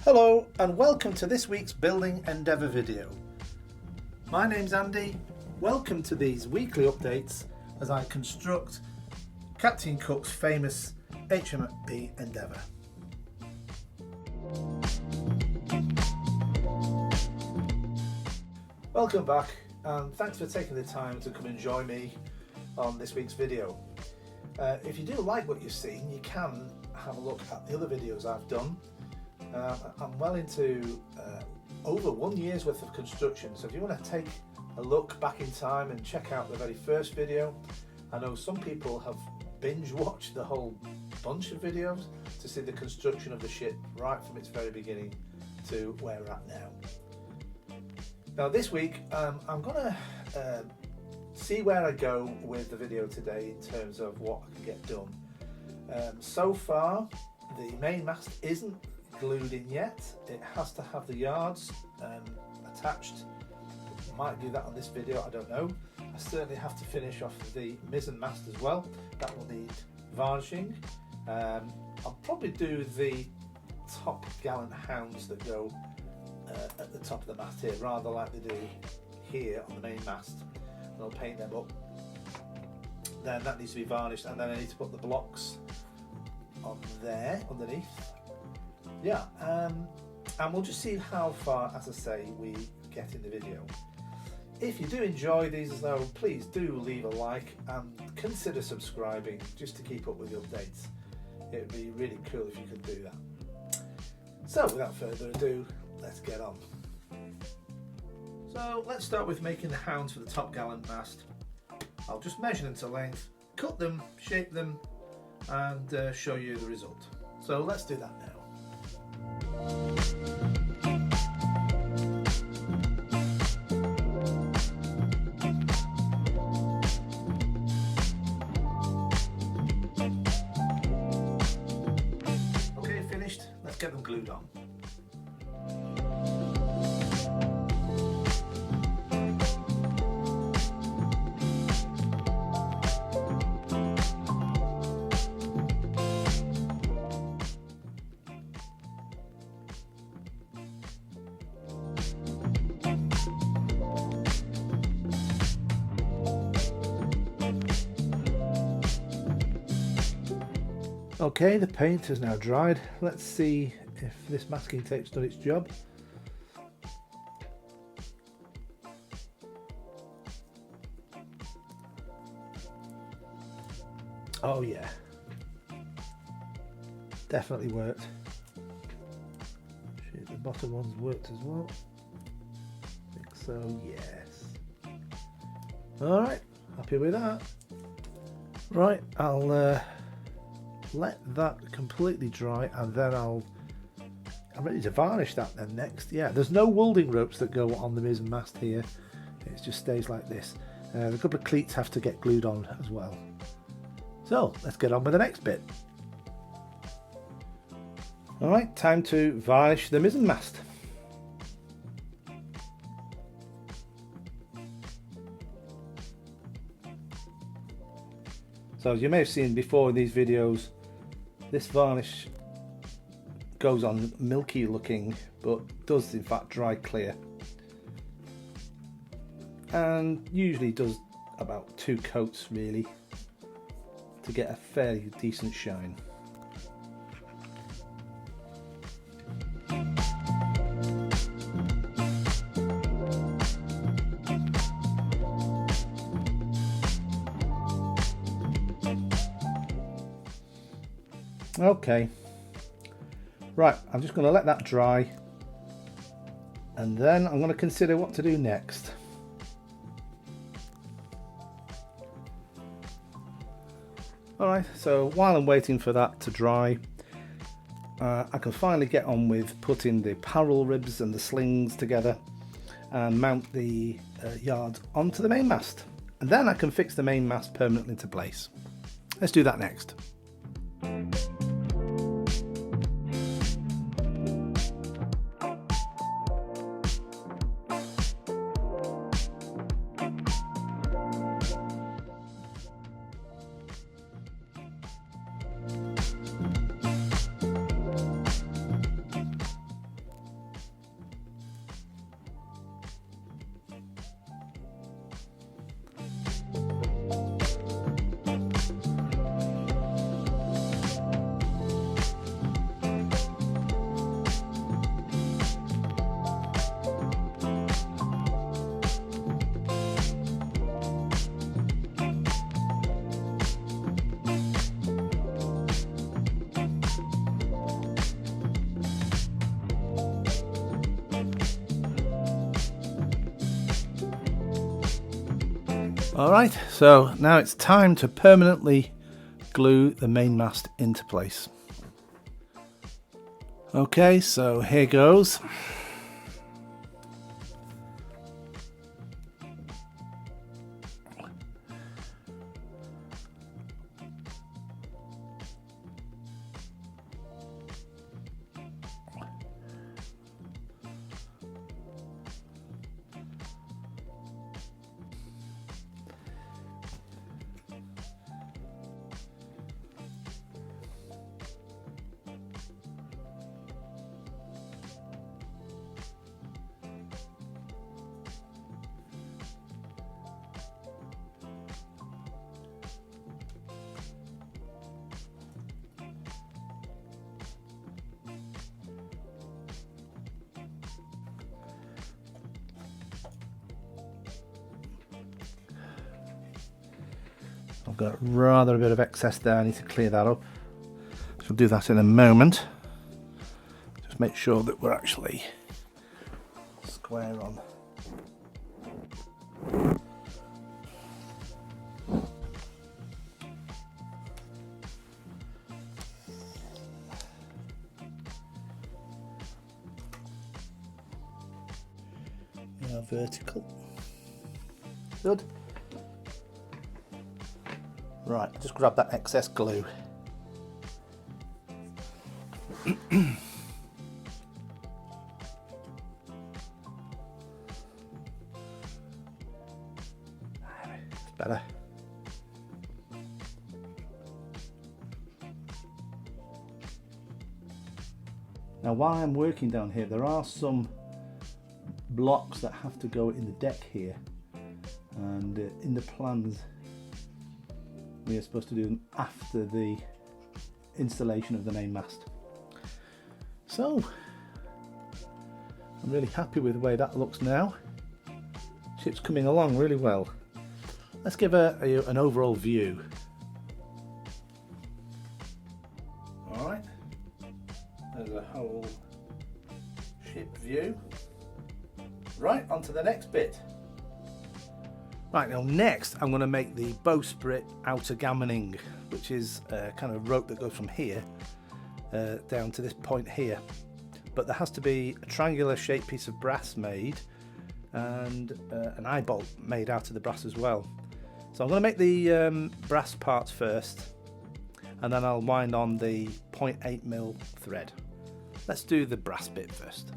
Hello and welcome to this week's Building Endeavour video. My name's Andy. Welcome to these weekly updates as I construct Captain Cook's famous HMP Endeavour. Welcome back and thanks for taking the time to come and join me on this week's video. If you do like what you've seen, you can have a look at the other videos I've done. I'm well into over 1 year's worth of construction, so if you want to take a look back in time and check out the very first video, I know some people have binge watched the whole bunch of videos to see the construction of the ship right from its very beginning to where we're at now. Now this week I'm going to see where I go with the video today in terms of what I can get done. So far the main mast isn't glued in yet. It has to have the yards attached. Might do that on this video, I don't know. I certainly have to finish off the mizzen mast as well. That will need varnishing. I'll probably do the top gallant hounds that go at the top of the mast here, rather like they do here on the main mast. And I'll paint them up. Then that needs to be varnished, and then I need to put the blocks on there underneath. Yeah, and we'll just see how far, as I say, we get in the video. If you do enjoy these though, please do leave a like and consider subscribing just to keep up with the updates. It would be really cool if you could do that. So without further ado, let's get on. So let's start with making the hounds for the top gallant mast. I'll just measure them to length, cut them, shape them, and show you the result. So let's do that now. Okay, finished. Let's get them glued on. Okay, the paint has now dried. Let's see if this masking tape's done its job. Oh yeah, definitely worked. Shit, the bottom one's worked as well. I think so, yes. Alright, happy with that. Right, I'll let that completely dry, and then I'm ready to varnish that then next. Yeah, there's no welding ropes that go on the mizzen mast here. It just stays like this. A couple of cleats have to get glued on as well. So let's get on with the next bit. Alright, time to varnish the mizzen mast. So as you may have seen before in these videos, this varnish goes on milky looking, but does in fact dry clear, and usually does about 2 coats really to get a fairly decent shine. Okay, right, I'm just going to let that dry, and then I'm going to consider what to do next. Alright, so while I'm waiting for that to dry, I can finally get on with putting the parallel ribs and the slings together and mount the yards onto the main mast, and then I can fix the main mast permanently into place. Let's do that next. Alright, so now it's time to permanently glue the main mast into place. Okay, so here goes. I've got rather a bit of excess there, I need to clear that up. So I'll do that in a moment. Just make sure that we're actually square on. Now vertical. Good. Right, just grab that excess glue. It's better. Now while I'm working down here, there are some blocks that have to go in the deck here, and in the plans we are supposed to do them after the installation of the main mast. So I'm really happy with the way that looks now. Ship's coming along really well. Let's give an overall view. Alright, there's a whole ship view. Right, on to the next bit. Right, now next I'm going to make the Bowsprit outer gammoning, which is a kind of rope that goes from here down to this point here. But there has to be a triangular shaped piece of brass made, and an eye bolt made out of the brass as well. So I'm going to make the brass parts first, and then I'll wind on the 0.8mm thread. Let's do the brass bit first.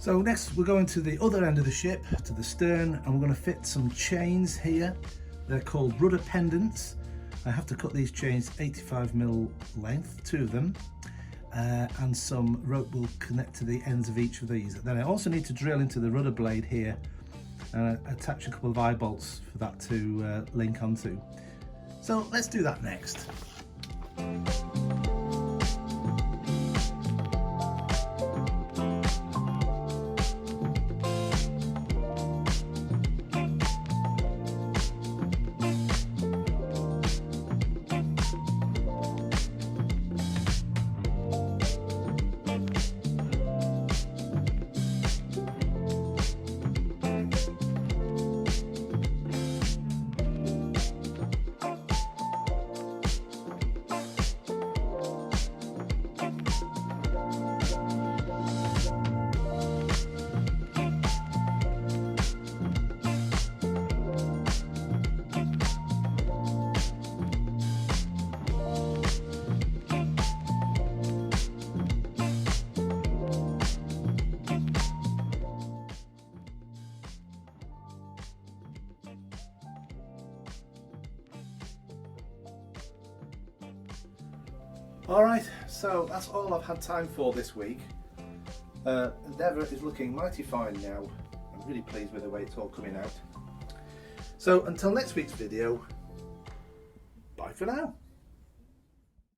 So next we're going to the other end of the ship, to the stern, and we're going to fit some chains here. They're called rudder pendants. I have to cut these chains 85mm length, 2 of them, and some rope will connect to the ends of each of these. Then I also need to drill into the rudder blade here and attach a couple of eye bolts for that to link onto. So let's do that next. Alright, so that's all I've had time for this week. Endeavour is looking mighty fine now. I'm really pleased with the way it's all coming out. So until next week's video, bye for now.